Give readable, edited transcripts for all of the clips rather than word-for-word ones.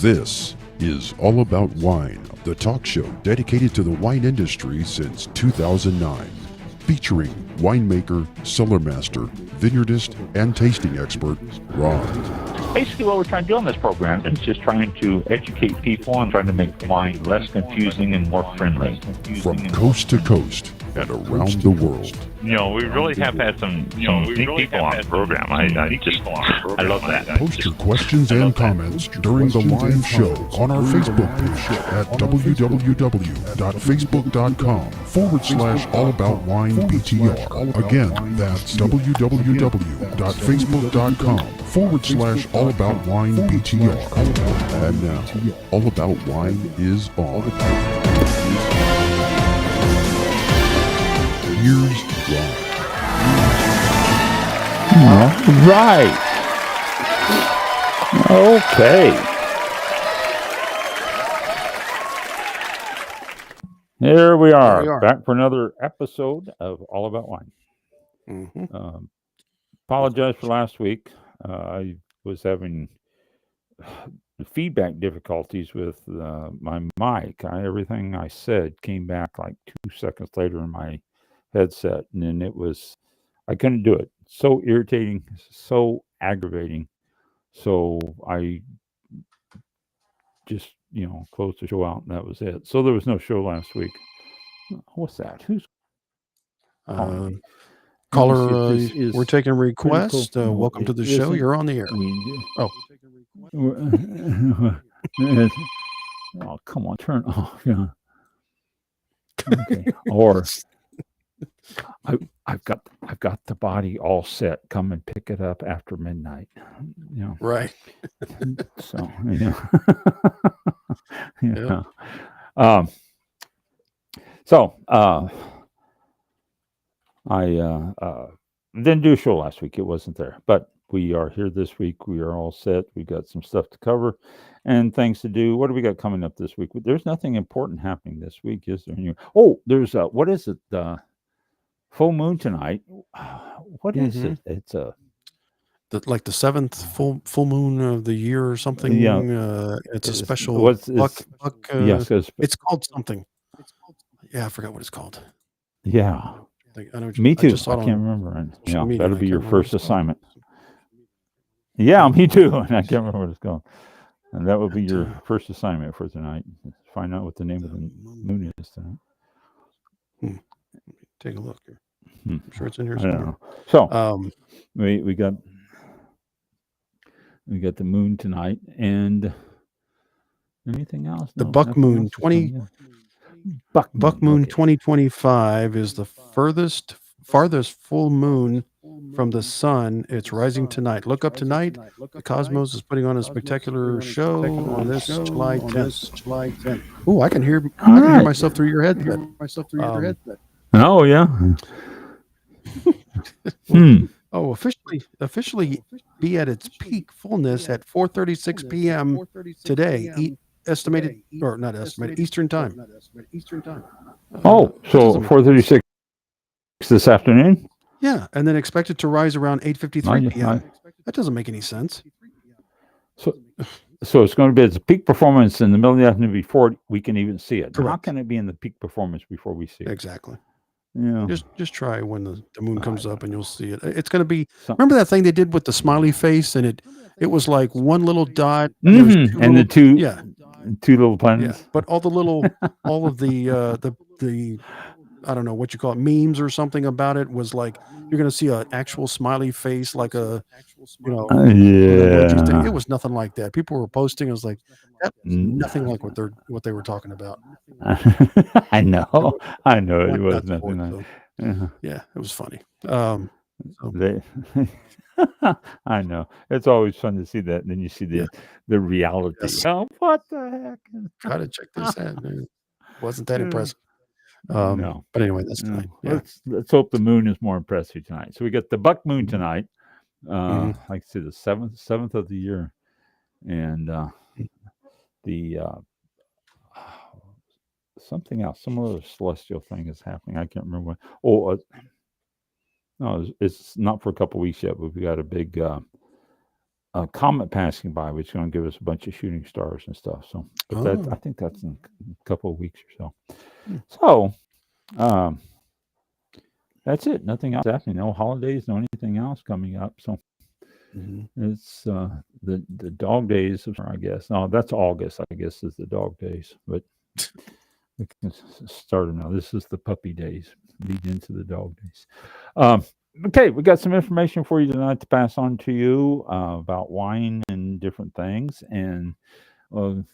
This is All About Wine, the talk show dedicated to the wine industry since 2009, featuring winemaker, cellar master, vineyardist, and tasting expert, Ron. Basically, what we're trying to do on this program is just trying to educate people and trying to make wine less confusing and more friendly. From coast to coast and around the world. You know, we really have had some neat people on the program. I love that. Post your questions and comments during the live show on our Facebook page at www.facebook.com/allaboutwinebtr. Again, that's www.facebook.com/allaboutwinebtr. And now, All About Wine is on. Here's Ron. All right. Okay. Here we are, back for another episode of All About Wine. Apologize for last week. I was having feedback difficulties with my mic. Everything I said came back like 2 seconds later in my headset, and then I couldn't do it. So irritating, so aggravating. So I just, closed the show out, and that was it. So there was no show last week. What's that? Who's calling? Caller, we're taking requests. Welcome to the show. You're on the air. Oh, come on, turn off. Yeah. Okay. Or I've got the body all set. Come and pick it up after midnight. Right. So I didn't do a show last week. It wasn't there, but we are here this week. We are all set. We got some stuff to cover and things to do. What do we got coming up this week? There's nothing important happening this week, is there? Oh, there's what is it? Full moon tonight. What is it? It's like the seventh full moon of the year or something. Yeah, it's a special. Yes, it's called something. Yeah, I forgot what it's called. Yeah, me too. I can't remember. Yeah, that'll be your first assignment. Yeah, me too. And I can't remember what it's called. And that will be your first assignment for tonight. Find out what the name of the moon is tonight. Take a look here. I'm sure it's in here somewhere. So we got the moon tonight, and anything else? The buck moon 2025 is the farthest full moon from the sun. It's rising tonight. Look up tonight. The Cosmos is putting on a spectacular show on this July 10th. Oh, I can hear myself through your headset. Oh yeah. Oh, officially be at its peak fullness at 4:36 p.m. today. Eastern time. So 4:36 this afternoon. Yeah, and then expected to rise around 8:53 p.m. That doesn't make any sense. So it's going to be its peak performance in the middle of the afternoon before we can even see it. Correct. How can it be in the peak performance before we see it? Exactly. Yeah. Just try when the moon comes up and you'll see it. It's going to be. Remember that thing they did with the smiley face, and it was like one little dot, and the two little planets. Yeah, but all of the I don't know what you call it, memes or something about it was like you're going to see an actual smiley face, like a It was nothing like that. People were posting. I was like, that was nothing like what they were talking about. I know. It was nothing like. Yeah, it was funny. I know. It's always fun to see that, and then you see the reality. Yes. Oh, what the heck? Try to check this out. Wasn't that impressive? No. But anyway, that's tonight. Yeah. Let's hope the moon is more impressive tonight. So we got the buck moon tonight. Like I said, the seventh of the year, and the something else, some other celestial thing is happening. I can't remember what. No, it's not for a couple weeks yet, but we got a big a comet passing by, which is going to give us a bunch of shooting stars and stuff. So, but that I think that's in a couple of weeks or so. So, um, that's it. Nothing else happening. No holidays, no anything else coming up. So it's the dog days, I guess. No, that's August. I guess is the dog days. But we can start now. This is the puppy days, lead into the dog days. Okay, we got some information for you tonight to pass on to you about wine and different things, and some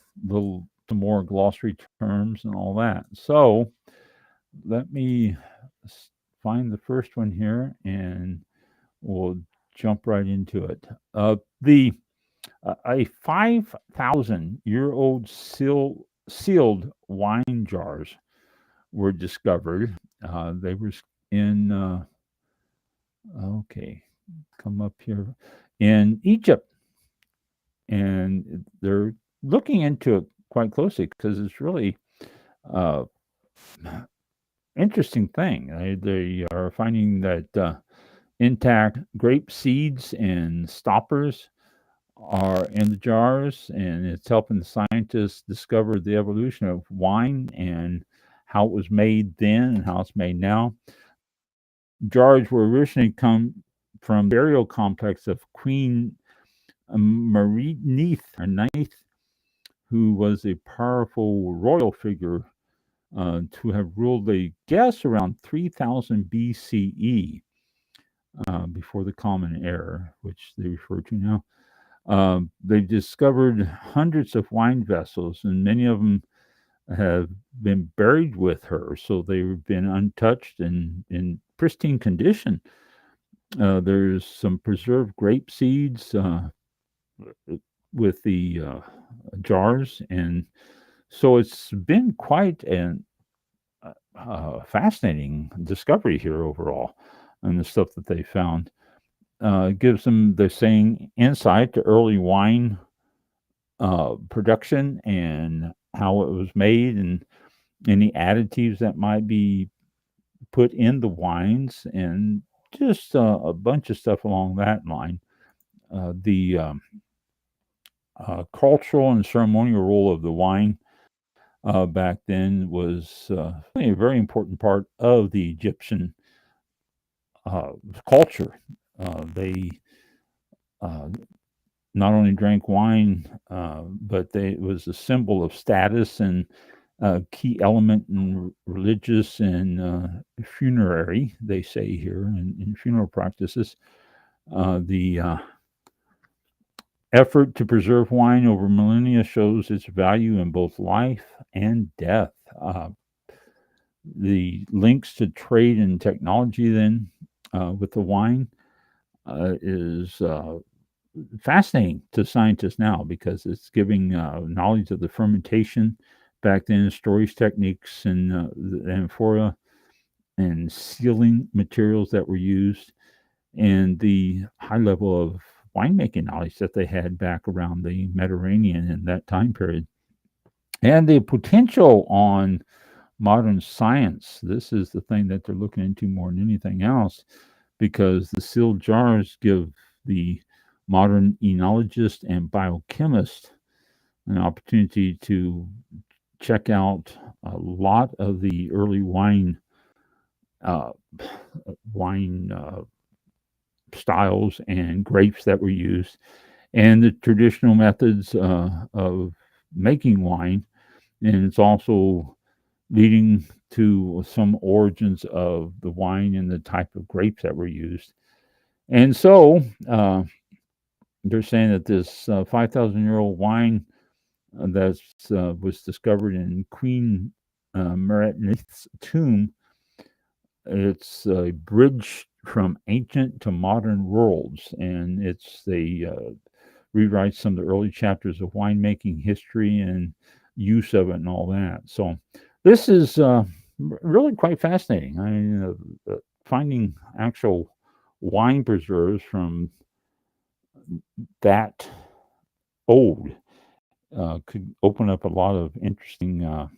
more glossary terms and all that. So let me find the first one here, and we'll jump right into it. A 5,000-year-old sealed wine jars were discovered. They were in okay, come up here in Egypt, and they're looking into it quite closely because it's really interesting thing. They are finding that intact grape seeds and stoppers are in the jars, and it's helping the scientists discover the evolution of wine and how it was made then and how it's made now. Jars were originally come from burial complex of Queen Marie Ninth, who was a powerful royal figure to have ruled, I guess, around 3000 BCE, before the Common Era, which they refer to now. They discovered hundreds of wine vessels, and many of them have been buried with her, so they've been untouched and in pristine condition. There's some preserved grape seeds with the jars, and so it's been quite an fascinating discovery here overall, and the stuff that they found gives them, they're saying, insight to early wine production and how it was made and any additives that might be put in the wines, and just a bunch of stuff along that line. The cultural and ceremonial role of the wine back then was really a very important part of the Egyptian culture. They not only drank wine, but it was a symbol of status and a key element in religious and funerary, they say here, in funeral practices. The effort to preserve wine over millennia shows its value in both life and death. The links to trade and technology then with the wine is fascinating to scientists now, because it's giving knowledge of the fermentation back then, storage techniques, and the amphora and sealing materials that were used, and the high level of winemaking knowledge that they had back around the Mediterranean in that time period, and the potential on modern science. This is the thing that they're looking into more than anything else, because the sealed jars give the modern enologist and biochemist an opportunity to check out a lot of the early wine styles and grapes that were used, and the traditional methods of making wine. And it's also leading to some origins of the wine and the type of grapes that were used. And so they're saying that this 5,000-year-old wine that was discovered in Queen Meretnith's tomb, it's a bridge from ancient to modern worlds, and they rewrite some of the early chapters of winemaking history and use of it and all that. So this is really quite fascinating. I mean, finding actual wine preserves from that old could open up a lot of interesting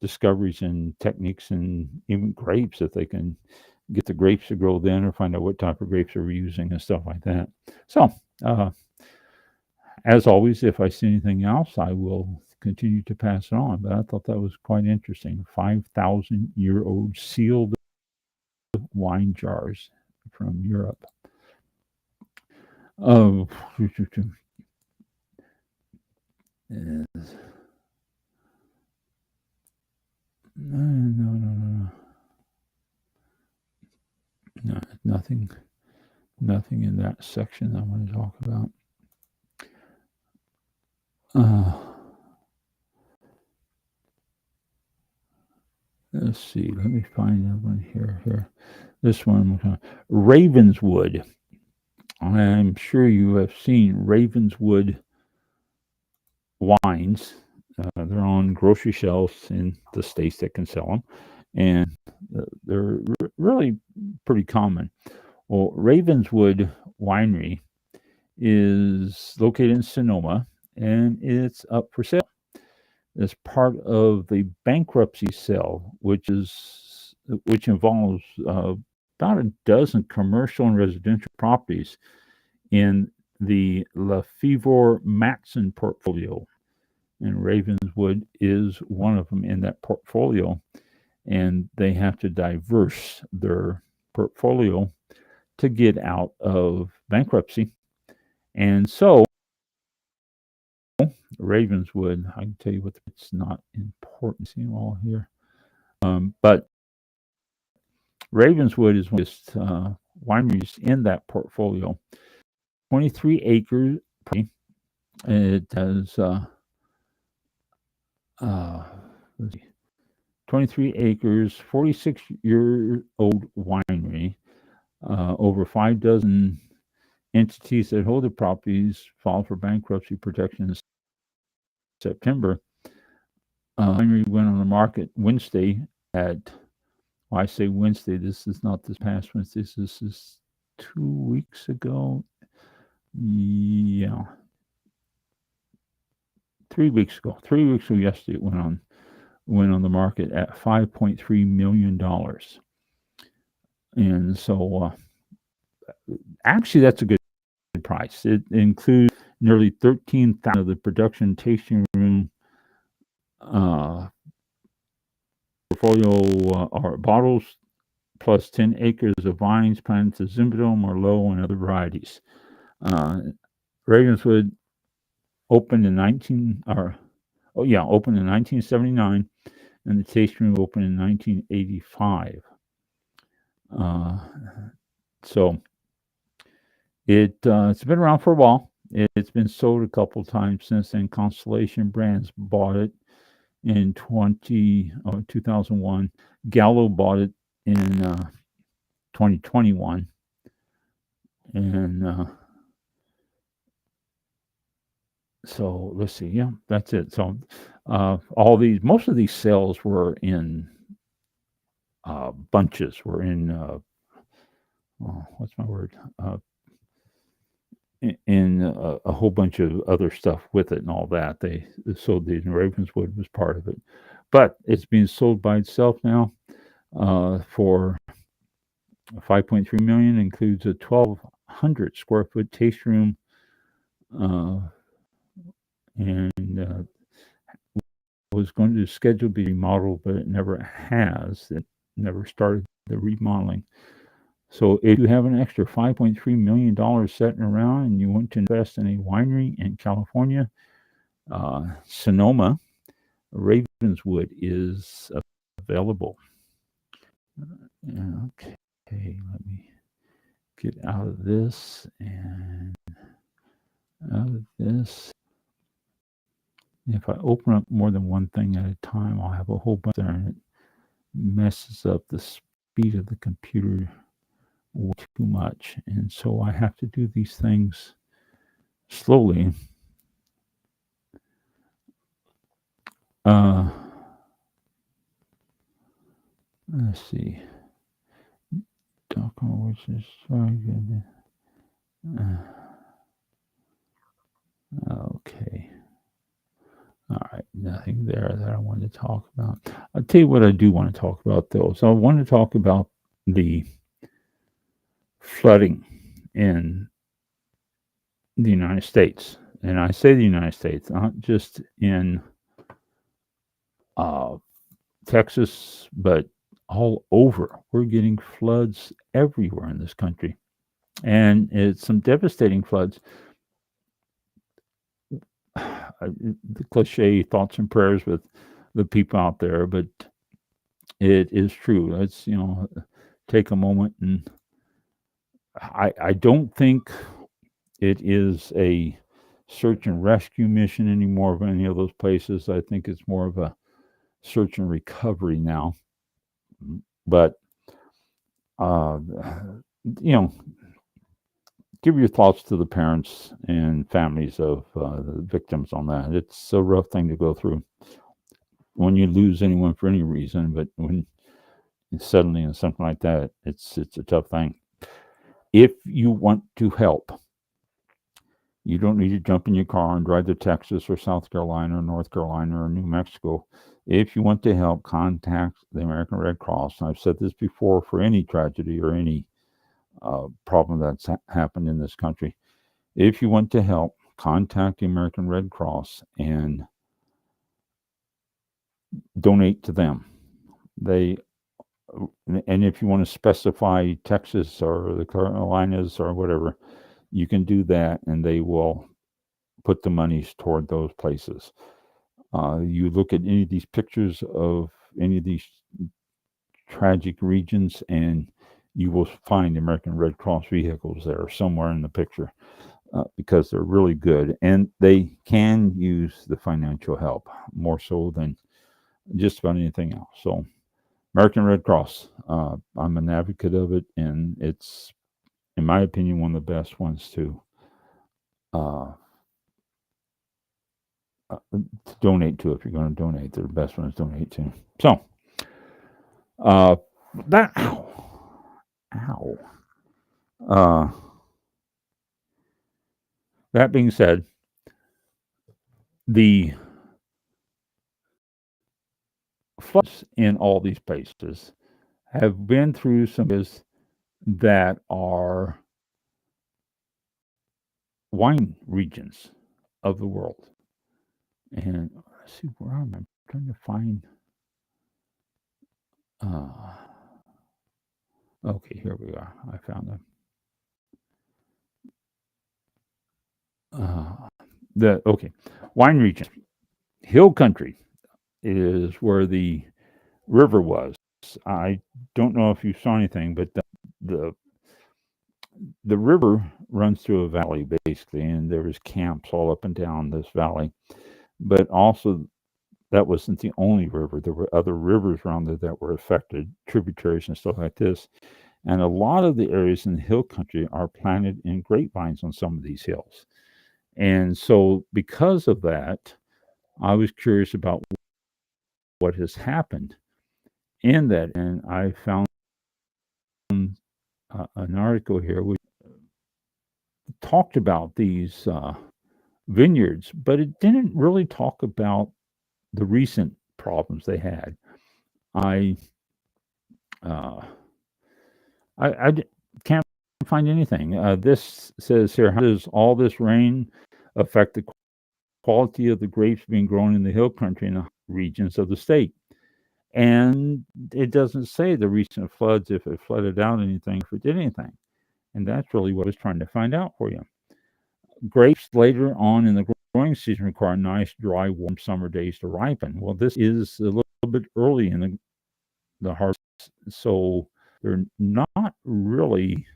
discoveries and techniques, and even grapes, if they can get the grapes to grow then, or find out what type of grapes they were using and stuff like that. So As always, if I see anything else, I will continue to pass it on. But I thought that was quite interesting. 5,000-year-old sealed wine jars from Europe. Oh, no. No, nothing in that section I want to talk about. Let's see. Let me find that one here. This one, Ravenswood. I'm sure you have seen Ravenswood wines. They're on grocery shelves in the states that can sell them, and they're really pretty common. Well, Ravenswood Winery is located in Sonoma, and it's up for sale as part of the bankruptcy sale, which involves about a dozen commercial and residential properties in the Lefevre Matson portfolio. And Ravenswood is one of them in that portfolio, and they have to diverse their portfolio to get out of bankruptcy. And so Ravenswood, I can tell you what, it's not important to you all here. But Ravenswood is one of the wineries in that portfolio. 23 acres. It has 23 acres, 46-year-old winery. Over 5 dozen entities that hold the properties filed for bankruptcy protection in September. Winery went on the market Wednesday at, well, I say Wednesday, this is not this past Wednesday, this is 2 weeks ago. Yeah. 3 weeks ago. 3 weeks ago yesterday it went on the market at $5.3 million. And so actually that's a good price. It includes nearly 13,000 of the production tasting room portfolio or bottles, plus 10 acres of vines planted to Zinfandel, Merlot, and other varieties. Ravenswood opened in 1979, and the tasting room opened in 1985. So it's been around for a while. It's been sold a couple times since then. Constellation Brands bought it in 2001. Gallo bought it in 2021. And so let's see. Yeah, that's it. So most of these sales were in bunches. Were in what's my word? In a whole bunch of other stuff with it and all that. They sold these, and Ravenswood was part of it. But it's being sold by itself now for $5.3 million. Includes a 1,200 square foot taste room, and was going to schedule to be remodeled, but it never has. It never started the remodeling. So if you have an extra $5.3 million sitting around and you want to invest in a winery in California, Sonoma, Ravenswood is available. Okay, let me get out of this and out of this. If I open up more than one thing at a time, I'll have a whole bunch there, and it messes up the speed of the computer too much, and so I have to do these things slowly. Let's see. Which is very good. Okay. All right, nothing there that I wanted to talk about. I'll tell you what I do want to talk about, though. So I want to talk about the flooding in the United States. and I say the United States, not just in uh, Texas, but all over. We're getting floods everywhere in this country, and it's some devastating floods. The cliche thoughts and prayers with the people out there, but it is true. Let's take a moment, and I don't think it is a search and rescue mission anymore of any of those places. I think it's more of a search and recovery now. But uh, you know, give your thoughts to the parents and families of the victims on that. It's a rough thing to go through when you lose anyone for any reason, but when suddenly in something like that, it's a tough thing. If you want to help, you don't need to jump in your car and drive to Texas or South Carolina or North Carolina or New Mexico. If you want to help, contact the American Red Cross. And I've said this before, for any tragedy or any problem that's happened in this country. If you want to help, contact the American Red Cross and donate to them. And if you want to specify Texas or the Carolinas or whatever, you can do that, and they will put the monies toward those places. You look at any of these pictures of any of these tragic regions, and you will find American Red Cross vehicles there somewhere in the picture, because they're really good, and they can use the financial help more so than just about anything else. So American Red Cross, I'm an advocate of it, and it's, in my opinion, one of the best ones to donate to. If you're going to donate, they're the best ones to donate to. So that that being said, the floods in all these places have been through some areas that are wine regions of the world. And let's see, where am I? I'm trying to find. Okay, here we are. I found them. Wine region, hill country is where the river was. I don't know if you saw anything, but the river runs through a valley basically, and there was camps all up and down this valley. But also, that wasn't the only river. There were other rivers around there that were affected, tributaries and stuff like this. And a lot of the areas in the hill country are planted in grapevines on some of these hills. And so, because of that, I was curious about what has happened in that. And I found an article here which talked about these vineyards, but it didn't really talk about the recent problems they had. I can't find anything. This says here, how does all this rain affect the quality of the grapes being grown in the hill country in the regions of the state? And it doesn't say the recent floods, if it flooded out anything, if it did anything. And that's really what I was trying to find out for you. Grapes later on in the growing season require nice, dry, warm summer days to ripen. Well, this is a little bit early in the harvest, so they're not really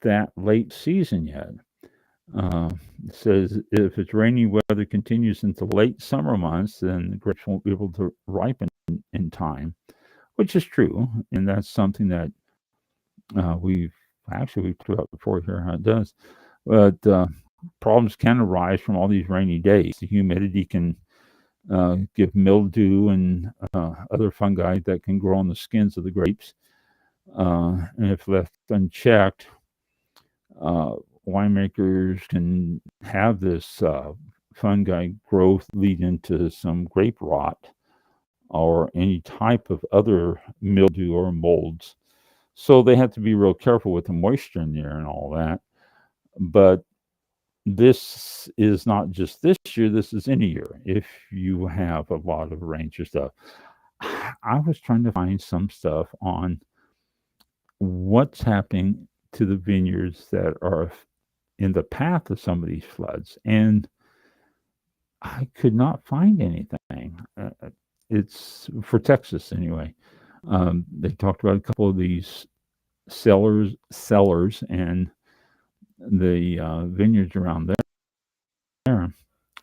that late season yet. It says if it's rainy weather continues into late summer months, then the grapes won't be able to ripen in time, which is true, and that's something that we've talked about before here, how it does. But problems can arise from all these rainy days. The humidity can give mildew and other fungi that can grow on the skins of the grapes. And if left unchecked, winemakers can have this fungi growth lead into some grape rot or any type of other mildew or molds. So they have to be real careful with the moisture in there and all that. But this is not just this year, this is any year. If you have a lot of ranger stuff, I was trying to find some stuff on what's happening to the vineyards that are in the path of some of these floods, and I could not find anything. It's for Texas anyway. They talked about a couple of these cellars, and the vineyards around there,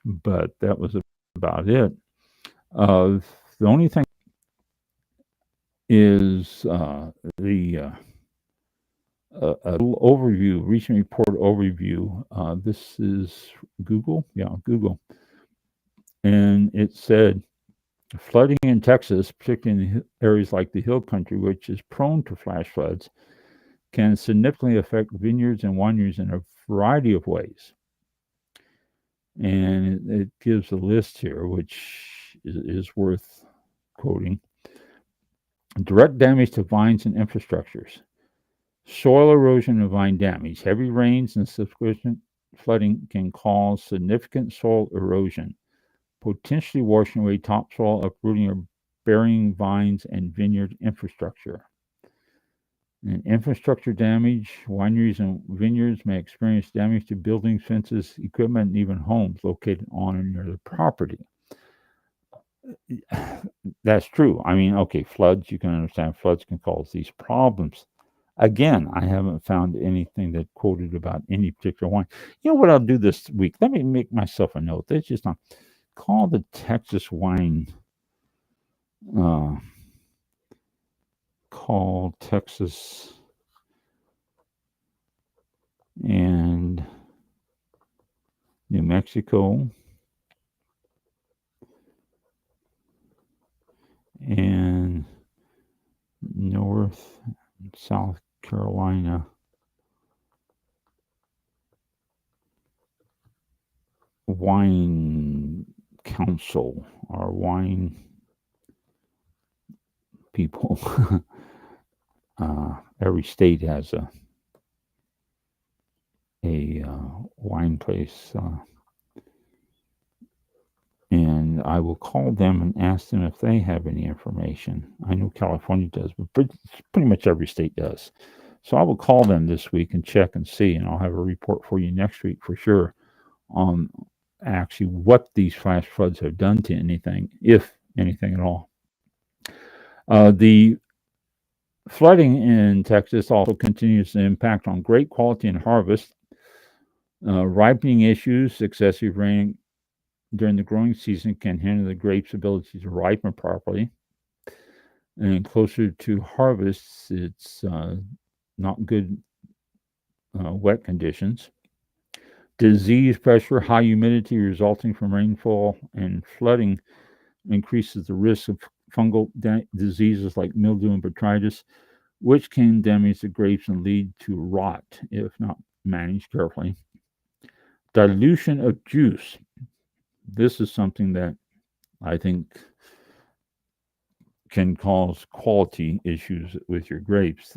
but that was about it. The only thing is the a little overview, recent report overview. This is Google, Google, and it said flooding in Texas, particularly in areas like the Hill Country, which is prone to flash floods, can significantly affect vineyards and wineries in a variety of ways. And it gives a list here, which is worth quoting. Direct damage to vines and infrastructures. Soil erosion and vine damage. Heavy rains and subsequent flooding can cause significant soil erosion, potentially washing away topsoil, uprooting or burying vines and vineyard infrastructure. And infrastructure damage, wineries and vineyards may experience damage to buildings, fences, equipment, and even homes located on or near the property. That's true. I mean, okay, floods, you can understand floods can cause these problems. Again, I haven't found anything that quoted about any particular wine. You know what I'll do this week? Let me make myself a note. That's just not call the Texas wine. Call Texas and New Mexico and North and South Carolina Wine Council or wine people. Every state has a wine place, and I will call them and ask them if they have any information. I know California does, but pretty much every state does. So I will call them this week and check and see, and I'll have a report for you next week for sure on actually what these flash floods have done to anything, if anything at all. The flooding in Texas also continues to impact on grape quality and harvest. Ripening issues, excessive rain during the growing season can hinder the grapes' ability to ripen properly. And closer to harvest, it's not good wet conditions. Disease pressure, high humidity resulting from rainfall and flooding increases the risk of fungal diseases like mildew and botrytis, which can damage the grapes and lead to rot if not managed carefully. Dilution of juice. This is something that I think can cause quality issues with your grapes.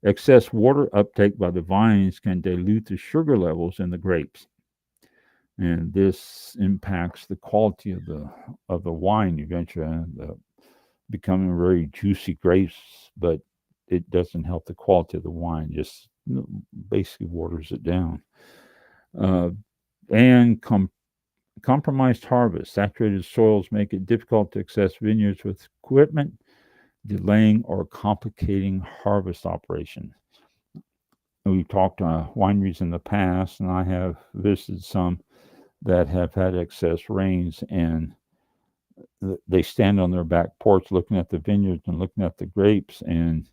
Excess water uptake by the vines can dilute the sugar levels in the grapes, and this impacts the quality of the wine eventually, becoming very juicy grapes, but it doesn't help the quality of the wine, just basically waters it down. And compromised harvest. Saturated soils make it difficult to access vineyards with equipment, delaying or complicating harvest operations. We've talked to wineries in the past, and I have visited some that have had excess rains, and they stand on their back porch looking at the vineyards and looking at the grapes, and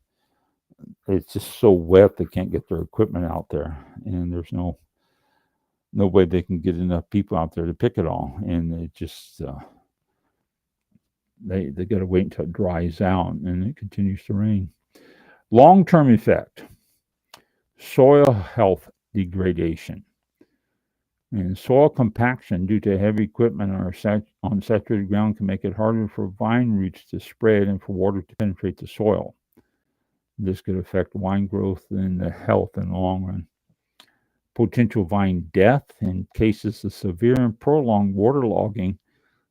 it's just so wet they can't get their equipment out there, and there's no way they can get enough people out there to pick it all, and it just they got to wait until it dries out and it continues to rain. Long-term effect: soil health degradation. And soil compaction due to heavy equipment on saturated ground can make it harder for vine roots to spread and for water to penetrate the soil. This could affect wine growth and the health in the long run. potential vine death in cases of severe and prolonged waterlogging,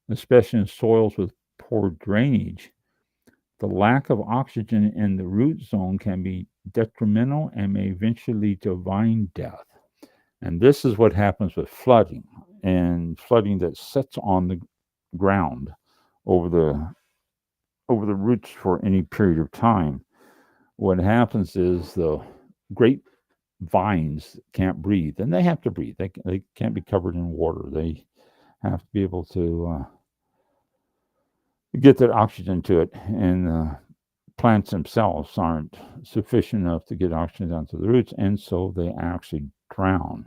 especially in soils with poor drainage. The lack of oxygen in the root zone can be detrimental and may eventually lead to vine death. And this is what happens with flooding, and flooding that sits on the ground over the roots for any period of time. What happens is the grape vines can't breathe, and they have to breathe. They can't be covered in water. They have to be able to get that oxygen to it, and plants themselves aren't sufficient enough to get oxygen down to the roots, and so they actually drown.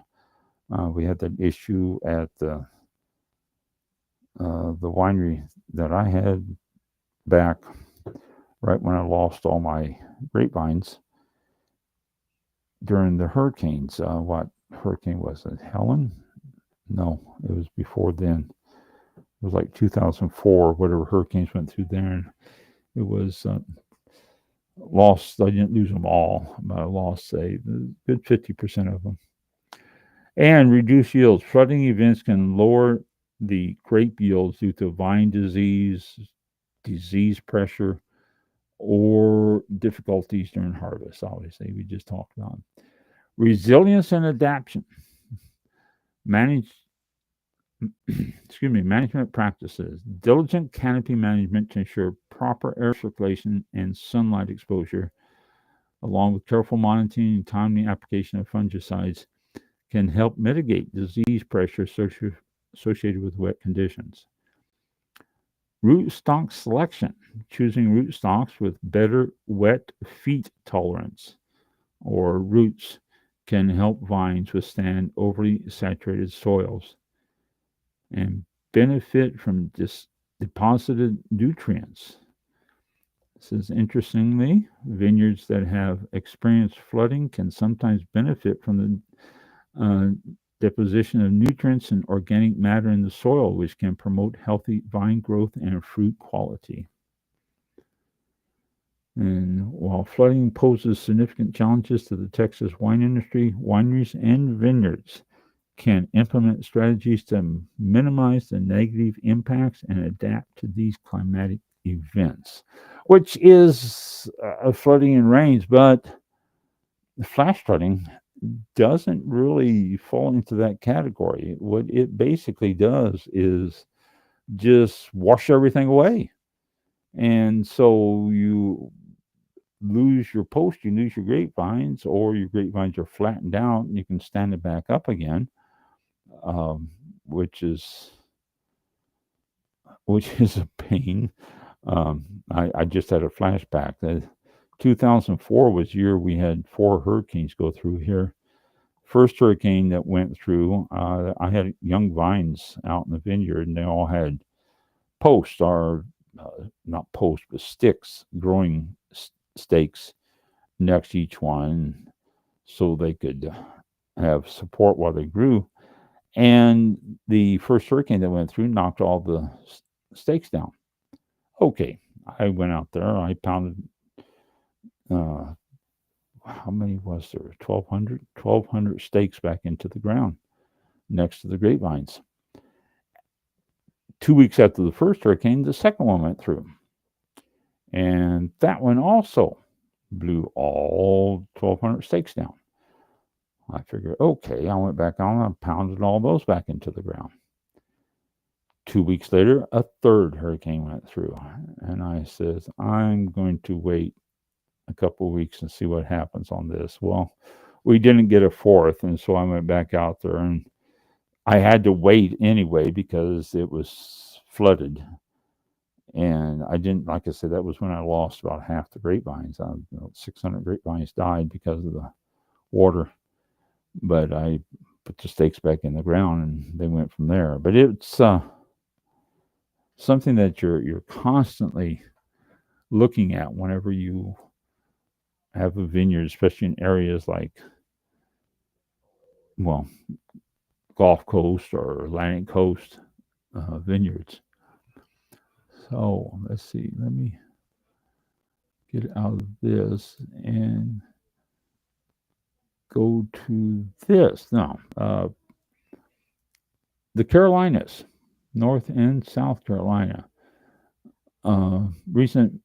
We had that issue at the winery that I had back right when I lost all my grapevines during the hurricanes. What hurricane was it? Helen? No, it was before then. It was like 2004, whatever hurricanes went through there. And it was lost. I didn't lose them all, but I lost a good 50% of them. And reduce yields. Flooding events can lower the grape yields due to vine disease, disease pressure, or difficulties during harvest. Obviously, we just talked about resilience and adaptation. Management practices. Diligent canopy management to ensure proper air circulation and sunlight exposure, along with careful monitoring and timely application of fungicides, can help mitigate disease pressure associated with wet conditions. Rootstock selection. Choosing rootstocks with better wet feet tolerance or roots can help vines withstand overly saturated soils and benefit from deposited nutrients. This is interestingly, vineyards that have experienced flooding can sometimes benefit from the deposition of nutrients and organic matter in the soil, which can promote healthy vine growth and fruit quality. And while flooding poses significant challenges to the Texas wine industry, wineries and vineyards can implement strategies to minimize the negative impacts and adapt to these climatic events, which is flooding and rains, but the flash flooding doesn't really fall into that category. What it basically does is just wash everything away. And so you lose your post, you lose your grapevines, or your grapevines are flattened out and you can stand it back up again, which is a pain. I just had a flashback. 2004 was the year we had 4 hurricanes go through here. First hurricane that went through, I had young vines out in the vineyard, and they all had posts, or not posts, but sticks, growing stakes next to each one, so they could have support while they grew. And the first hurricane that went through knocked all the stakes down. Okay, I went out there, I pounded, how many was there? 1,200 stakes back into the ground next to the grapevines. 2 weeks after the first hurricane, the second one went through. And that one also blew all 1,200 stakes down. I figured, okay, I went back on and pounded all those back into the ground. 2 weeks later, a third hurricane went through. And I said, I'm going to wait a couple of weeks and see what happens on this. Well, we didn't get a fourth, and so I went back out there, and I had to wait anyway because it was flooded. And I didn't, like I said, that was when I lost about half the grapevines. 600 grapevines died because of the water. But I put the stakes back in the ground, and they went from there. But it's something that you're constantly looking at whenever you have a vineyard, especially in areas like, well, Gulf Coast or Atlantic Coast vineyards. So let's see. Let me get out of this and go to this. No, the Carolinas, North and South Carolina. Recent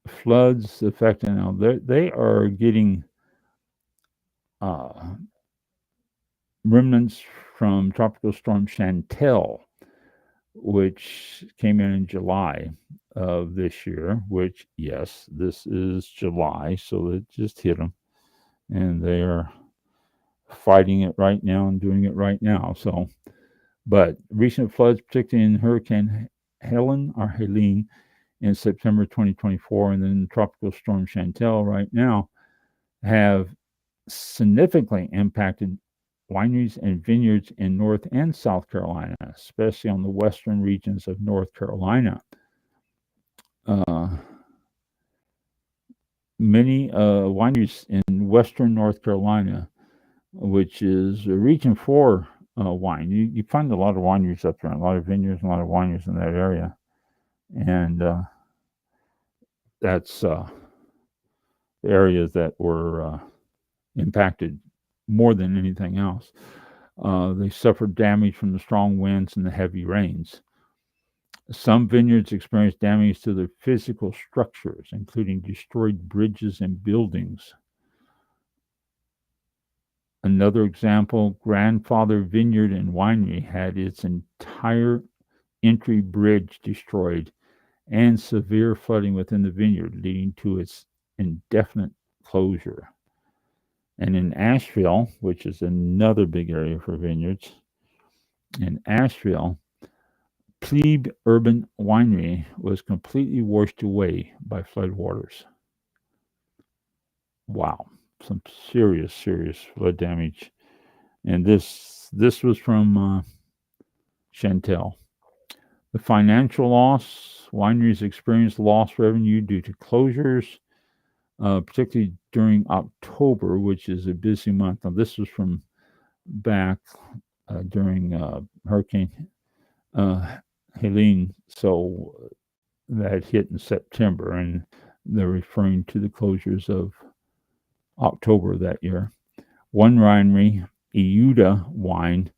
floods affecting now. They are getting uh, remnants from Tropical Storm Chantel, which came in July of this year. Which, yes, this is July, so it just hit them, and they are fighting it right now and doing it right now. So, but recent floods, particularly in Hurricane Helene in September 2024, and then Tropical Storm Chantel right now, have significantly impacted wineries and vineyards in North and South Carolina, especially on the western regions of North Carolina. Many wineries in western North Carolina, which is a region for wine. You find a lot of wineries up there, a lot of vineyards, a lot of wineries in that area. And that's the areas that were impacted more than anything else. They suffered damage from the strong winds and the heavy rains. Some vineyards experienced damage to their physical structures, including destroyed bridges and buildings. Another example, Grandfather Vineyard and Winery had its entire entry bridge destroyed and severe flooding within the vineyard, leading to its indefinite closure. And in Asheville, which is another big area for vineyards, in Asheville, Plebe Urban Winery was completely washed away by floodwaters. Wow, some serious flood damage. And this was from Chantel. The financial loss, wineries experienced lost revenue due to closures, particularly during October, which is a busy month. Now, this was from back during Hurricane Helene, so that hit in September, and they're referring to the closures of October that year. One winery, Euda Wine,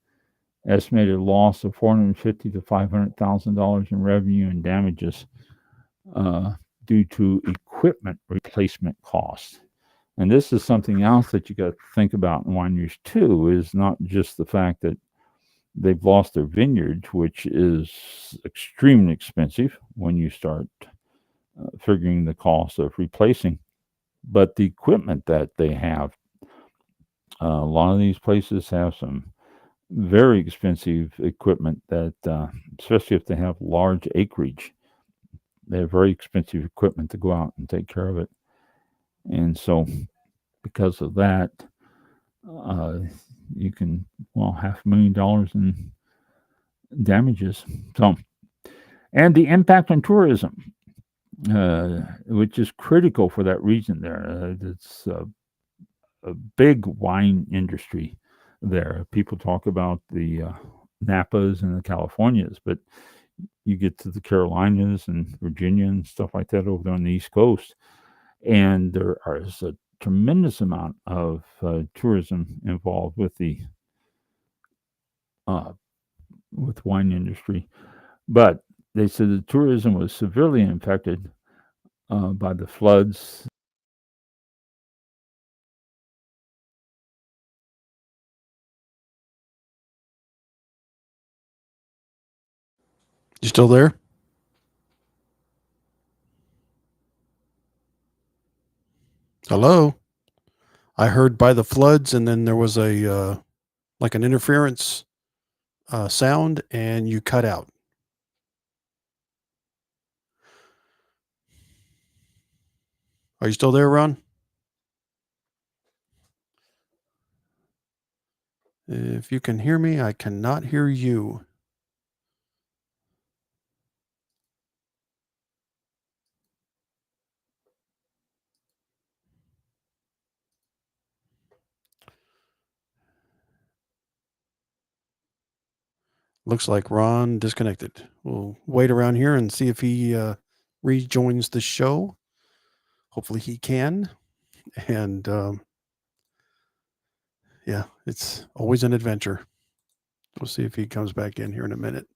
estimated loss of $450,000 to $500,000 in revenue and damages due to equipment replacement costs. And this is something else that you got to think about in wineries too, is not just the fact that they've lost their vineyard, which is extremely expensive when you start figuring the cost of replacing, but the equipment that they have. A lot of these places have some very expensive equipment that, especially if they have large acreage, they have very expensive equipment to go out and take care of it. And so, because of that, you can, $500,000 in damages. So, and the impact on tourism, which is critical for that region there. It's a big wine industry there. People talk about the Napas and the Californias, but you get to the Carolinas and Virginia and stuff like that over there on the East Coast, and there is a tremendous amount of tourism involved with the with wine industry. But they said the tourism was severely affected by the floods. You still there? Hello? I heard by the floods, and then there was a like an interference sound, and you cut out. Are you still there, Ron? If you can hear me, I cannot hear you. Looks like Ron disconnected. We'll wait around here and see if he rejoins the show. Hopefully he can. And Yeah, it's always an adventure. We'll see if he comes back in here in a minute.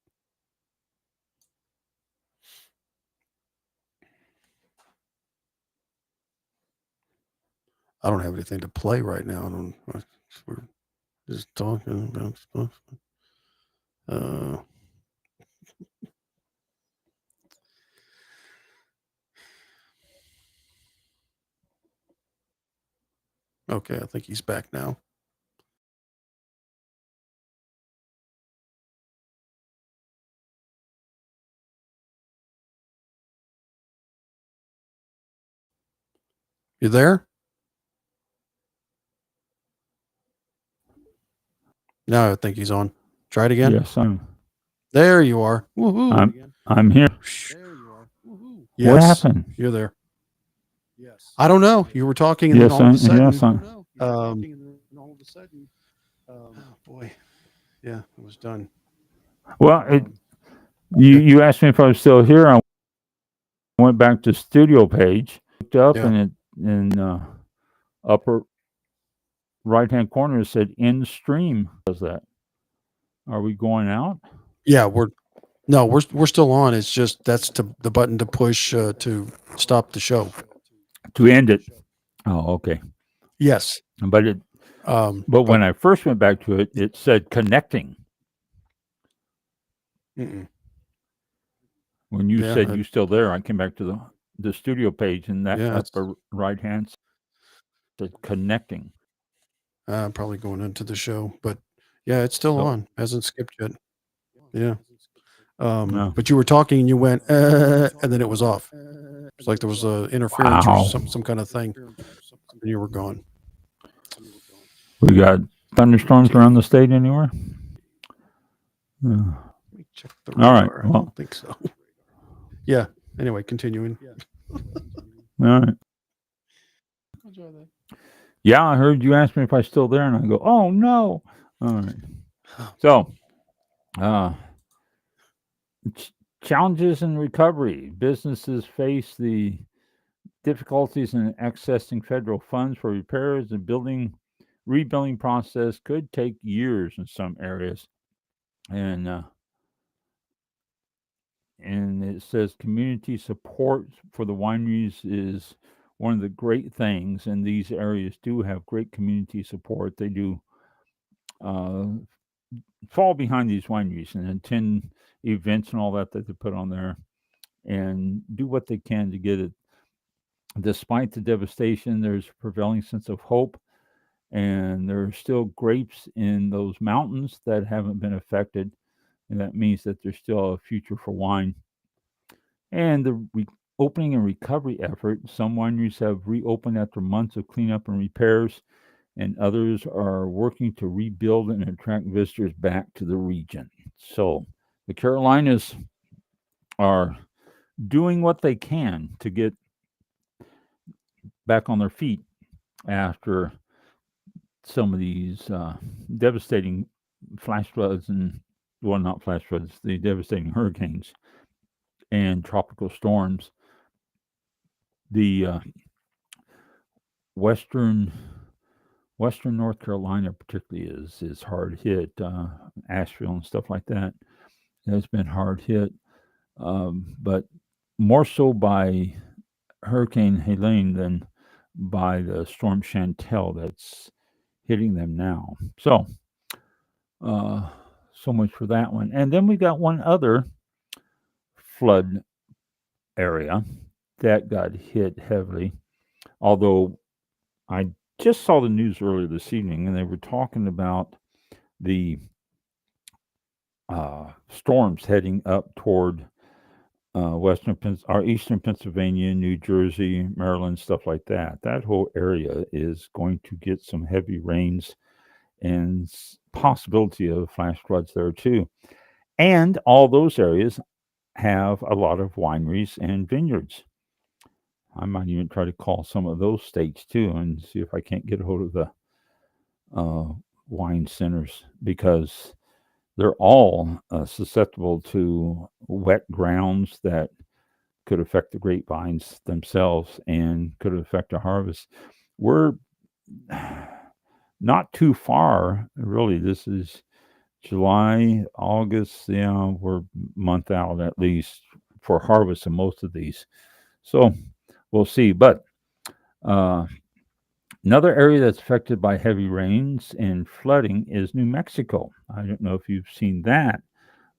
I don't have anything to play right now. We're just talking about stuff. Okay, I think he's back now. You there? No, I think he's on. Try it again. Yes, There you are. Woohoo! I'm here. There you are. Woohoo! What Yes, happened? you're there. Yes. I don't know. You were talking, and then all of a sudden, oh boy, yeah, it was done. Well, you asked me if I was still here. I went back to studio page, looked up, Yeah. and it in upper right hand corner it said "in stream." Does that? Are we going out? Yeah, we're still on. It's just that's the button to push to stop the show. To end it. Oh, okay. Yes. But when I first went back to it, it said connecting. Mm-mm. When you said you still there, I came back to the studio page, and that upper right hand said connecting. I'm probably going into the show, but yeah, it's still on. Hasn't skipped yet. Yeah. But you were talking, and you went, and then it was off. It's like there was a interference or some kind of thing, and you were gone. We got thunderstorms around the state anywhere? Let me check the radar. All right. I don't think so. Yeah. Anyway, continuing. All right. Yeah, I heard you ask me if I was still there, and I go, "Oh no!" All right. So, challenges in recovery. Businesses face the difficulties in accessing federal funds for repairs. The rebuilding process could take years in some areas, and it says community support for the wineries is one of the great things, and these areas do have great community support. They do fall behind these wineries and attend events and all that they put on there, and do what they can to get it. Despite the devastation, there's a prevailing sense of hope, and there are still grapes in those mountains that haven't been affected, and that means that there's still a future for wine. And the opening and recovery effort, some wineries have reopened after months of cleanup and repairs, and others are working to rebuild and attract visitors back to the region. So the Carolinas are doing what they can to get back on their feet after some of these devastating flash floods not flash floods, the devastating hurricanes and tropical storms. The western North Carolina particularly is hard hit. Asheville and stuff like that has been hard hit, but more so by Hurricane Helene than by the storm Chantel that's hitting them now. So, so much for that one. And then we got one other flood area that got hit heavily, although I just saw the news earlier this evening, and they were talking about the storms heading up toward eastern Pennsylvania, New Jersey, Maryland, stuff like that. That whole area is going to get some heavy rains and possibility of flash floods there too. And all those areas have a lot of wineries and vineyards. I might even try to call some of those states too and see if I can't get a hold of the wine centers, because they're all susceptible to wet grounds that could affect the grapevines themselves and could affect the harvest. not too far, really. This is July, August. Yeah, we're a month out at least for harvest of most of these. So we'll see. But uh, another area that's affected by heavy rains and flooding is New Mexico. I don't know if you've seen that,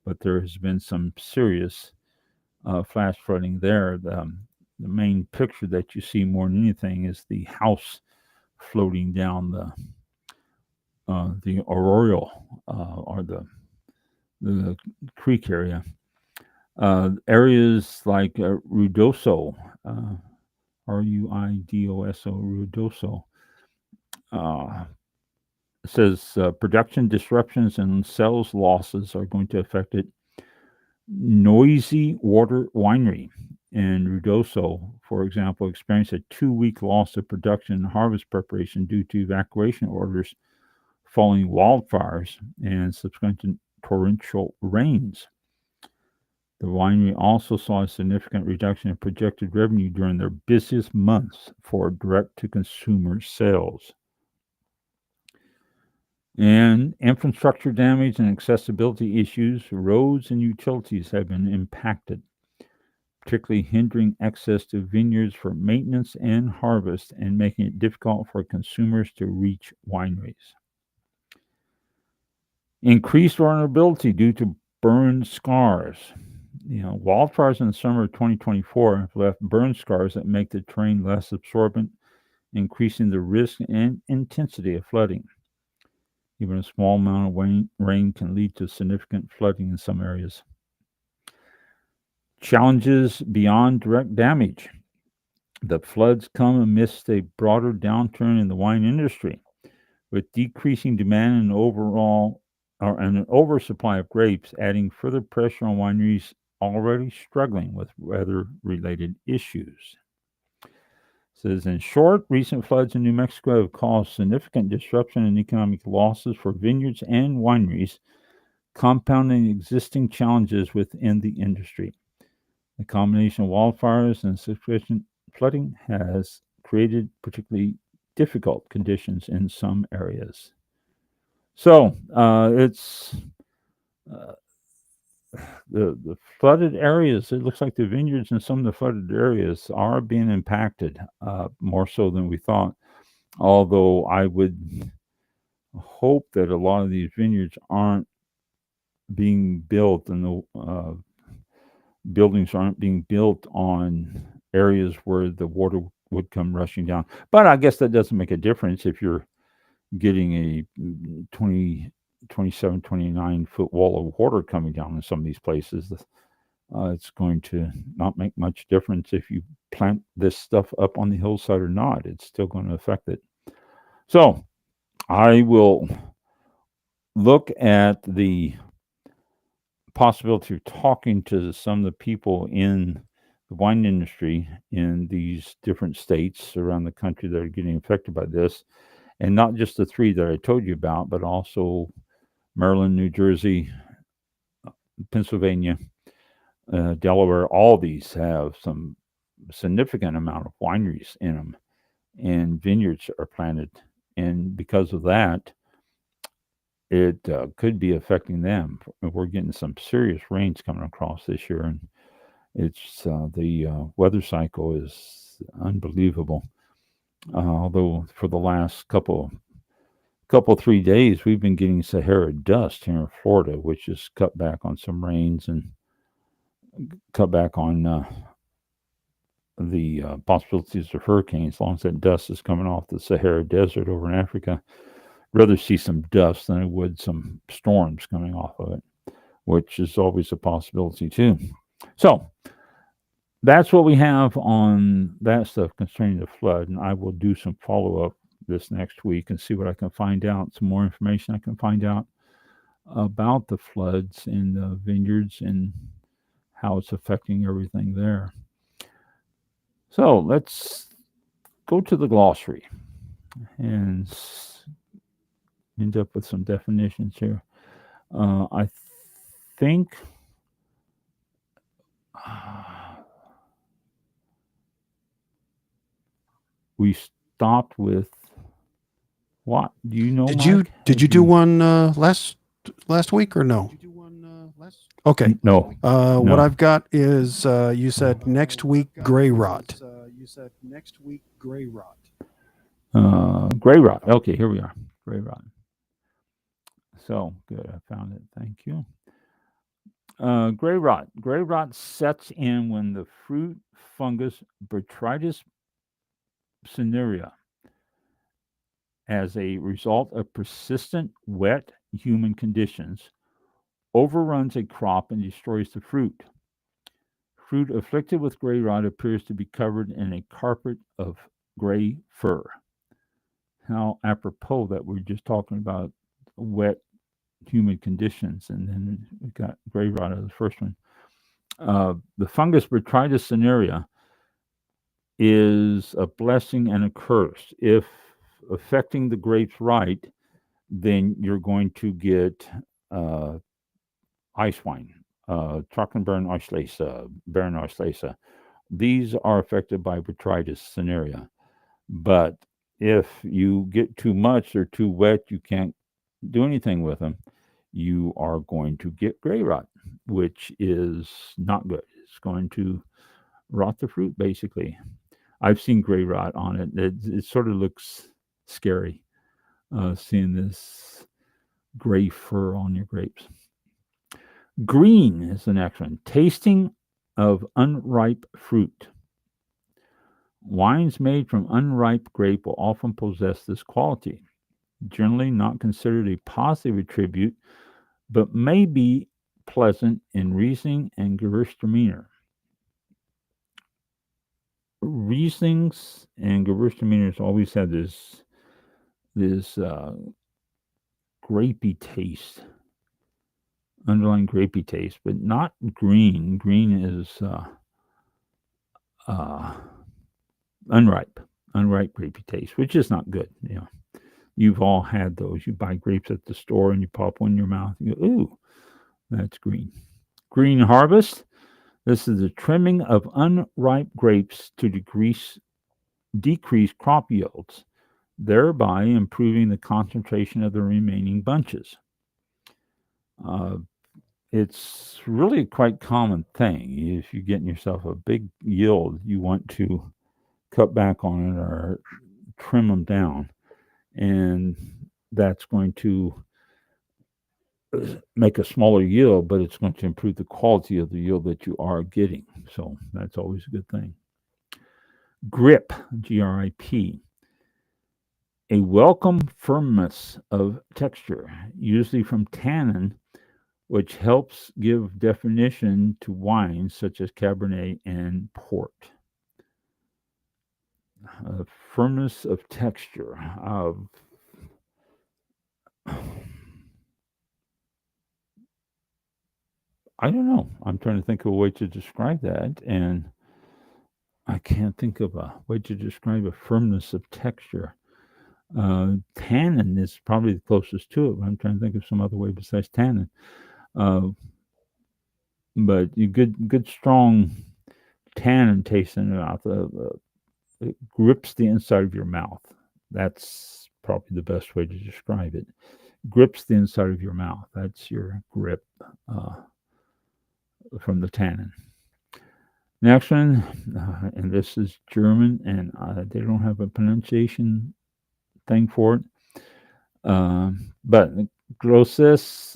but there has been some serious flash flooding there. The main picture that you see more than anything is the house floating down the arroyo or the creek area. Areas like Ruidoso, Ruidoso, Ruidoso, uh, says production disruptions and sales losses are going to affect it. Noisy Water Winery in Ruidoso, for example, experienced a 2-week loss of production and harvest preparation due to evacuation orders following wildfires and subsequent torrential rains. The winery also saw a significant reduction in projected revenue during their busiest months for direct to consumer sales. And infrastructure damage and accessibility issues, roads and utilities have been impacted, particularly hindering access to vineyards for maintenance and harvest and making it difficult for consumers to reach wineries. Increased vulnerability due to burn scars. Wildfires in the summer of 2024 have left burn scars that make the terrain less absorbent, increasing the risk and intensity of flooding. Even a small amount of rain can lead to significant flooding in some areas. Challenges beyond direct damage. The floods come amidst a broader downturn in the wine industry, with decreasing demand and an oversupply of grapes, adding further pressure on wineries already struggling with weather-related issues. It says, in short, recent floods in New Mexico have caused significant disruption and economic losses for vineyards and wineries, compounding existing challenges within the industry. The combination of wildfires and sufficient flooding has created particularly difficult conditions in some areas. So it's uh, the flooded areas. It looks like the vineyards in some of the flooded areas are being impacted more so than we thought. Although I would hope that a lot of these vineyards aren't being built and the buildings aren't being built on areas where the water would come rushing down. But I guess that doesn't make a difference if you're getting a 20, 27, 29-foot wall of water coming down in some of these places. It's going to not make much difference if you plant this stuff up on the hillside or not. It's still going to affect it. So I will look at the possibility of talking to some of the people in the wine industry in these different states around the country that are getting affected by this, and not just the three that I told you about, but also Maryland, New Jersey, Pennsylvania, Delaware. All these have some significant amount of wineries in them, and vineyards are planted, and because of that, it could be affecting them. We're getting some serious rains coming across this year, and it's the weather cycle is unbelievable. Although for the last couple 3 days, we've been getting Sahara dust here in Florida, which has cut back on some rains and cut back on the possibilities of hurricanes. As long as that dust is coming off the Sahara Desert over in Africa, I'd rather see some dust than I would some storms coming off of it, which is always a possibility too. So that's what we have on that stuff concerning the flood, and I will do some follow up this next week and see what I can find out, some more information I can find out about the floods in the vineyards and how it's affecting everything there. So let's go to the glossary and end up with some definitions here. I think we stopped with What do you know, Did you Mike? did you do one last week or no? Okay. No. What No. I've got is you said next week gray rot. Gray rot. Okay, here we are. Gray rot. So good. I found it. Thank you. Gray rot. Gray rot sets in when the fruit fungus Botrytis cinerea, as a result of persistent wet human conditions, overruns a crop and destroys the fruit. Fruit afflicted with gray rot appears to be covered in a carpet of gray fur. How apropos that we're just talking about wet, humid conditions, and then we got gray rot as the first one. The fungus Botrytis cinerea is a blessing and a curse. If affecting the grapes right, then you're going to get ice wine, Trockenbeeren Auslese, Baron Auslese. These are affected by Botrytis cinerea. But if you get too much or too wet, you can't do anything with them, you are going to get gray rot, which is not good. It's going to rot the fruit, basically. I've seen gray rot on it. It sort of looks scary, seeing this gray fur on your grapes. Green is the next one. Tasting of unripe fruit. Wines made from unripe grape will often possess this quality. Generally not considered a positive attribute, but may be pleasant in Riesling and Gewürztraminer. Rieslings and Gewürztraminers always have this grapey taste, underlying grapey taste, but not green. Green is unripe grapey taste, which is not good. You know, you've all had those. You buy grapes at the store and you pop one in your mouth and you go, ooh, that's green. Green harvest. This is the trimming of unripe grapes to decrease crop yields, thereby improving the concentration of the remaining bunches. It's really a quite common thing. If you're getting yourself a big yield, you want to cut back on it or trim them down. And that's going to make a smaller yield, but it's going to improve the quality of the yield that you are getting. So that's always a good thing. Grip, G-R-I-P. A welcome firmness of texture, usually from tannin, which helps give definition to wines such as Cabernet and Port. Firmness of texture. I don't know. I'm trying to think of a way to describe that, and I can't think of a way to describe a firmness of texture. Tannin is probably the closest to it, but I'm trying to think of some other way besides tannin. But you good strong tannin taste in the mouth. It grips the inside of your mouth. That's probably the best way to describe it. Grips the inside of your mouth. That's your grip from the tannin. Next one, and this is German, and they don't have a pronunciation thing for it. But grosses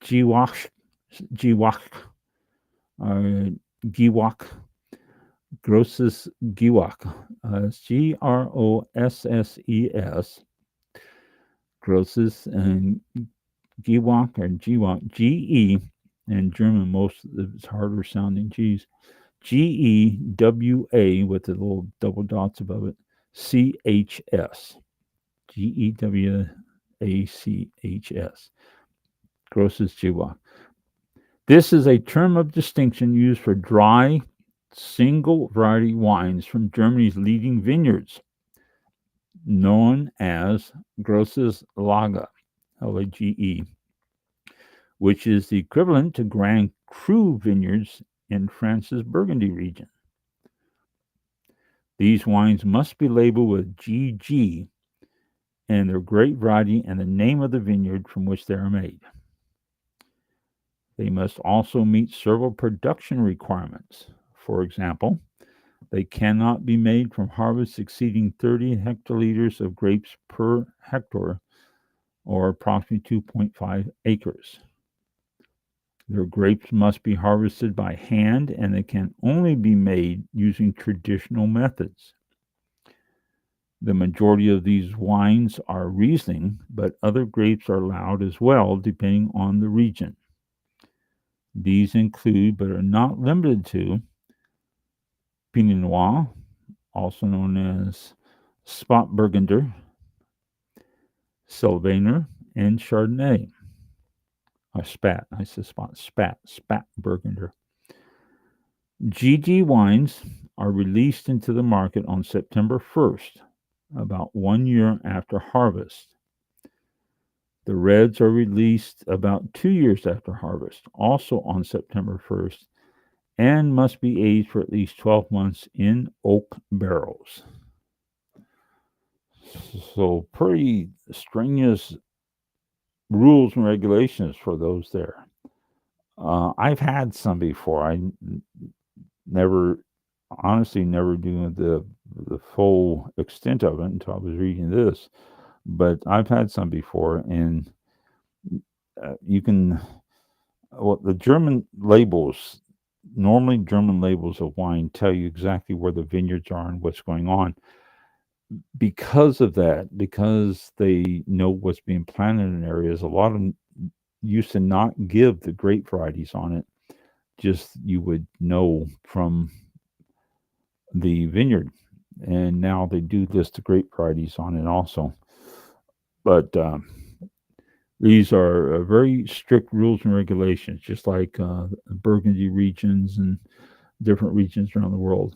Giwak, or Giwak, grosses Giwak, Grosses, grosses and Giwak or Giwak, G-E, in German, most of it's harder sounding G's. G-E-W-A with the little double dots above it, C-H-S. G-E-W-A-C-H-S. Grosses Giwak. This is a term of distinction used for dry, single variety wines from Germany's leading vineyards, known as Grosses Lager, L-A-G-E, which is the equivalent to Grand Cru vineyards in France's Burgundy region. These wines must be labeled with GG and their grape variety and the name of the vineyard from which they are made. They must also meet several production requirements. For example, they cannot be made from harvests exceeding 30 hectoliters of grapes per hectare, or approximately 2.5 acres. Their grapes must be harvested by hand, and they can only be made using traditional methods. The majority of these wines are Riesling, but other grapes are allowed as well, depending on the region. These include, but are not limited to, Pinot Noir, also known as Spot Burgunder, Sylvaner, and Chardonnay. Spat, I said Spat Burgunder. GG wines are released into the market on September 1st, about 1 year after harvest. The reds are released about 2 years after harvest, also on September 1st, and must be aged for at least 12 months in oak barrels. So pretty strenuous rules and regulations for those there. I've had some before. I honestly never knew the full extent of it until I was reading this. But I've had some before, and you can. Well, the German labels, normally German labels of wine tell you exactly where the vineyards are and what's going on. Because of that, because they know what's being planted in areas, a lot of them used to not give the grape varieties on it. Just you would know from the vineyard, and now they do list the grape varieties on it also. But these are very strict rules and regulations, just like Burgundy regions and different regions around the world.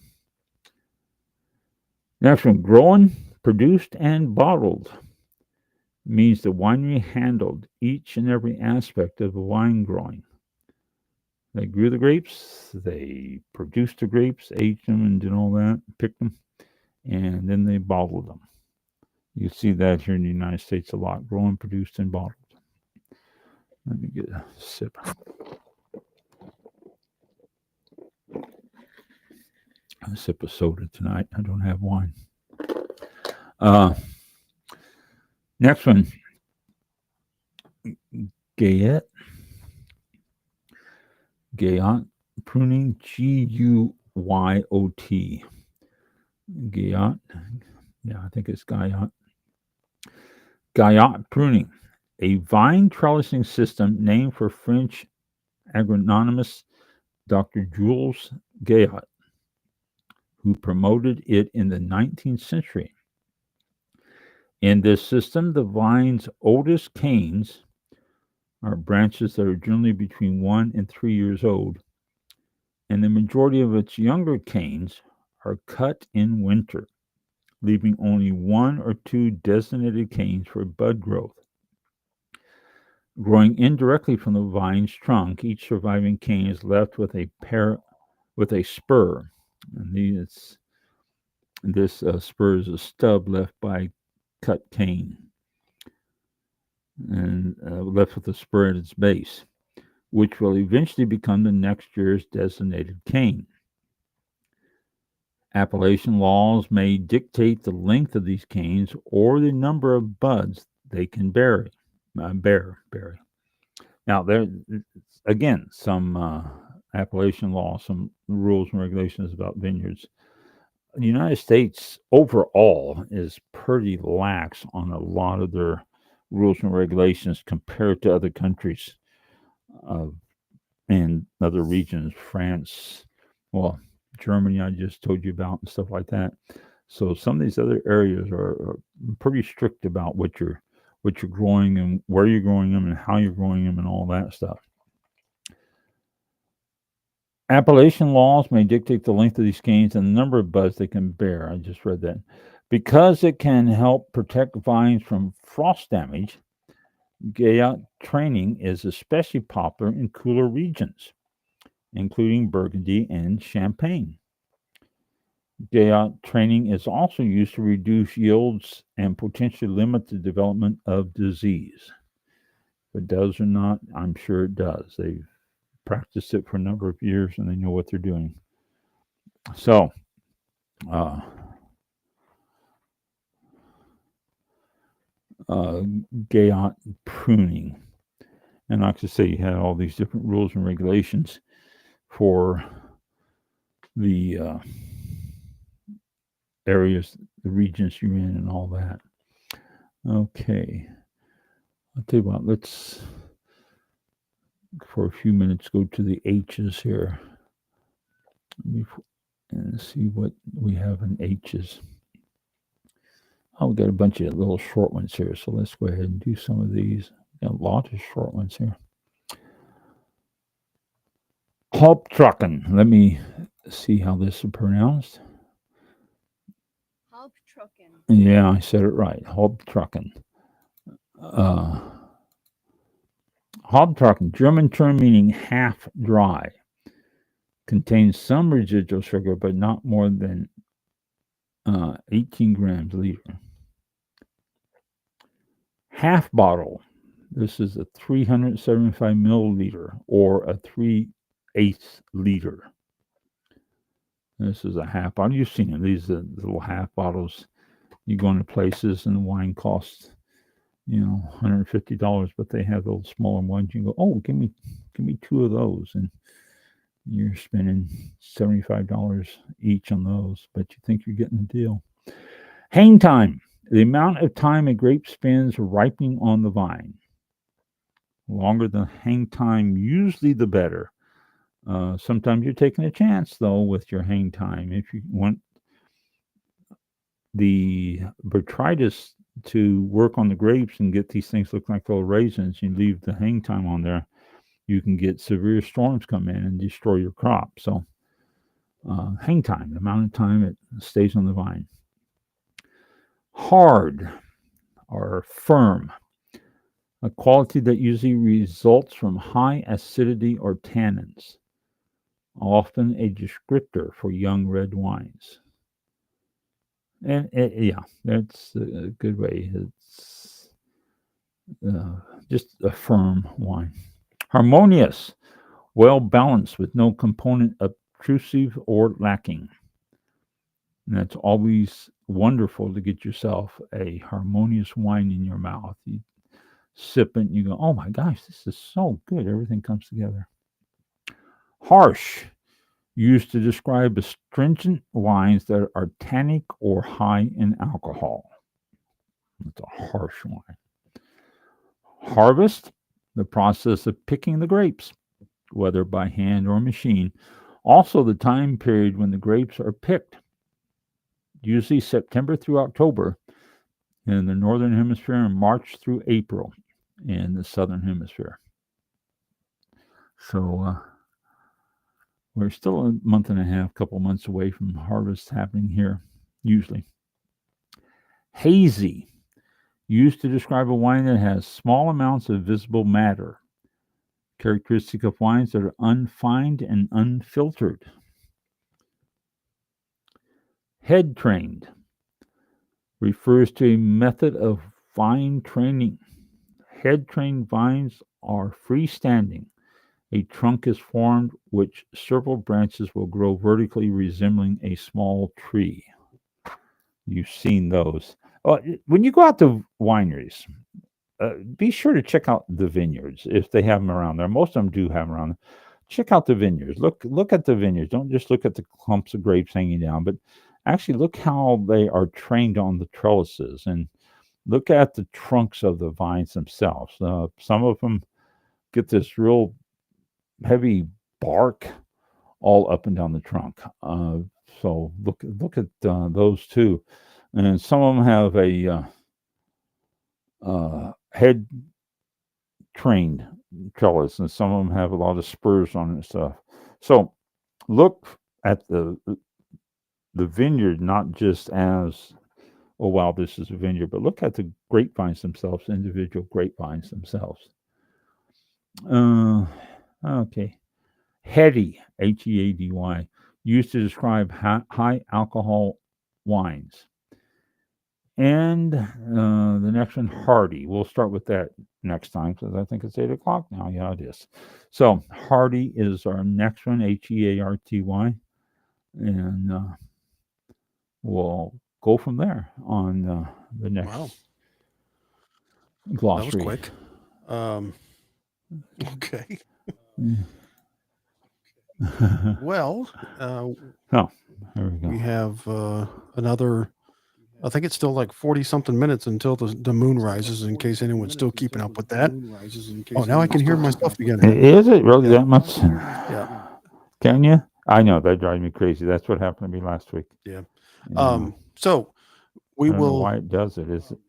Next one, grown, produced, and bottled means the winery handled each and every aspect of the wine growing. They grew the grapes, they produced the grapes, aged them, and did all that, picked them, and then they bottled them. You see that here in the United States a lot, grown, produced, and bottled. Let me get a sip. A sip of soda tonight. I don't have wine. Next one, Guyot pruning, Guyot. Guyot. Yeah, I think it's Guyot. Guyot pruning, a vine trellising system named for French agronomist Dr. Jules Guyot, who promoted it in the 19th century. In this system, the vine's oldest canes are branches that are generally between 1 and 3 years old, and the majority of its younger canes are cut in winter, leaving only 1 or 2 designated canes for bud growth. Growing indirectly from the vine's trunk, each surviving cane is left with a spur. And this spur is a stub left by cut cane, and left with a spur at its base, which will eventually become the next year's designated cane. Appellation laws may dictate the length of these canes or the number of buds they can bear. Now, there again some appellation law, some rules and regulations about vineyards. The United States overall is pretty lax on a lot of their rules and regulations compared to other countries and other regions. France, well, Germany, I just told you about, and stuff like that. So some of these other areas are pretty strict about what you're growing and where you're growing them and how you're growing them and all that stuff. Appellation laws may dictate the length of these canes and the number of buds they can bear. I just read that. Because it can help protect vines from frost damage, Guyot training is especially popular in cooler regions, including Burgundy and Champagne. Layout training is also used to reduce yields and potentially limit the development of disease. If it does or not, I'm sure it does. They've practiced it for a number of years and they know what they're doing. So, uh, Gayot pruning. And like I say, you had all these different rules and regulations for the areas, the regions you're in, and all that. Okay. I'll tell you what, let's, for a few minutes, go to the H's here. And see what we have in H's. Oh, we got a bunch of little short ones here, so let's go ahead and do some of these. Got a lot of short ones here. Haupttracken. Let me see how this is pronounced. Haupttracken. Yeah, I said it right. Haupttracken. Haupttracken, German term meaning half dry. Contains some residual sugar, but not more than 18 grams a liter. Half bottle. This is a 375 milliliter or a 3/8 liter. This is a half bottle. You've seen them. These are the little half bottles. You go into places and the wine costs, $150, but they have those smaller ones. You go, oh, give me 2 of those, and you're spending $75 each on those, but you think you're getting a deal. Hang time. The amount of time a grape spends ripening on the vine. Longer the hang time, usually the better. Sometimes you're taking a chance, though, with your hang time. If you want the botrytis to work on the grapes and get these things look like little raisins, you leave the hang time on there, you can get severe storms come in and destroy your crop. So hang time, the amount of time it stays on the vine. Hard or firm, a quality that usually results from high acidity or tannins, often a descriptor for young red wines. And yeah, that's a good way. It's just a firm wine. Harmonious, well balanced with no component obtrusive or lacking. And that's always wonderful to get yourself a harmonious wine in your mouth. You sip it and you go, oh my gosh, this is so good. Everything comes together. Harsh, used to describe astringent wines that are tannic or high in alcohol. It's a harsh wine. Harvest, the process of picking the grapes, whether by hand or machine. Also, the time period when the grapes are picked, usually September through October in the northern hemisphere and March through April in the southern hemisphere. So we're still a month and a half, couple months away from harvest happening here, usually. Hazy, used to describe a wine that has small amounts of visible matter, characteristic of wines that are unfined and unfiltered. Head trained refers to a method of vine training. Head trained vines are freestanding. A trunk is formed which several branches will grow vertically, resembling a small tree. You've seen those. When you go out to wineries, be sure to check out the vineyards if they have them around there. Most of them do have them around there. Check out the vineyards. Look at the vineyards. Don't just look at the clumps of grapes hanging down, but actually look how they are trained on the trellises and look at the trunks of the vines themselves. Some of them get this real heavy bark all up and down the trunk. So look at those too. And some of them have a head trained trellis, and some of them have a lot of spurs on it and stuff. So look at the vineyard not just as, oh wow, this is a vineyard, but look at the grapevines themselves, individual grapevines themselves. Okay. Heady, Heady, used to describe high alcohol wines. And the next one, Hardy. We'll start with that next time because I think it's 8 o'clock now. Yeah, it is. So Hardy is our next one, Hearty. And we'll go from there on the next glossary. That was quick. Okay. Well, there we go. we have another, I think it's still like 40-something minutes until the moon rises, in case anyone's still keeping up with that. Oh, now I can hear myself again. Is it really that much? Yeah. Can you? I know, that drives me crazy. That's what happened to me last week. Yeah. Yeah. So we I don't know will why it does it. Is it?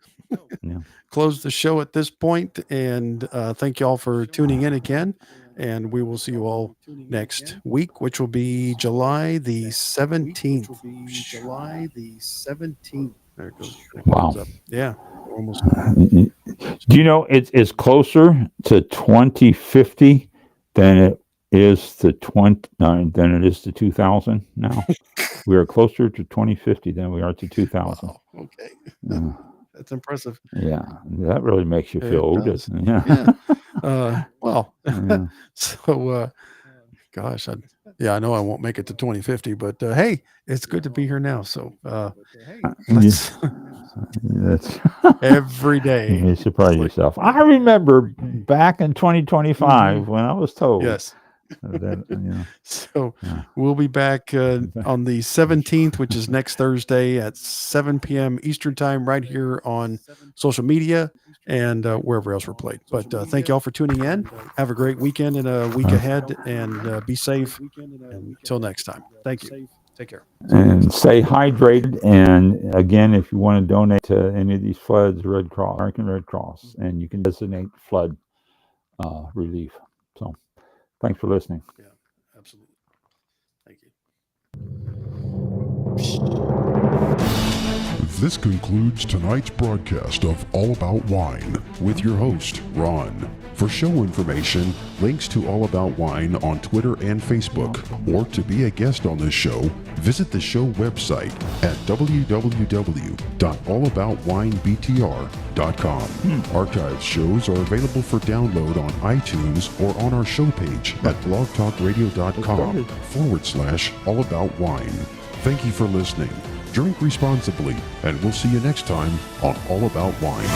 Yeah. close the show at this point, and thank you all for tuning in again. And we will see you all next week, which will be July the 17th. There it goes. It Wow. comes up. Yeah. Almost. Do you know it's closer to 2050 than it is to 2000 now? We are closer to 2050 than we are to 2000. Wow. Okay. Yeah. That's impressive. Yeah, that really makes you It feel old, does. doesn't it? Yeah. Well, Yeah. so, gosh, I know I won't make it to 2050, but hey, it's good to be here now. So, let's That's every you day. may surprise yourself. I remember back in 2025 when I was told Yes. that, So Yeah. we'll be back on the 17th, which is next Thursday at 7 p.m. Eastern time, right here on social media and wherever else we're played. But thank you all for tuning in. Have a great weekend and a week ahead, and be safe. And until next time, thank you. Take care. and stay hydrated. And again, if you want to donate to any of these floods, Red Cross, American Red Cross, and you can designate flood relief. So, thanks for listening. Yeah, absolutely. Thank you. This concludes tonight's broadcast of All About Wine with your host, Ron. For show information, links to All About Wine on Twitter and Facebook, or to be a guest on this show, visit the show website at www.allaboutwinebtr.com. Archived shows are available for download on iTunes or on our show page at blogtalkradio.com/allaboutwine. Thank you for listening. Drink responsibly, and we'll see you next time on All About Wine.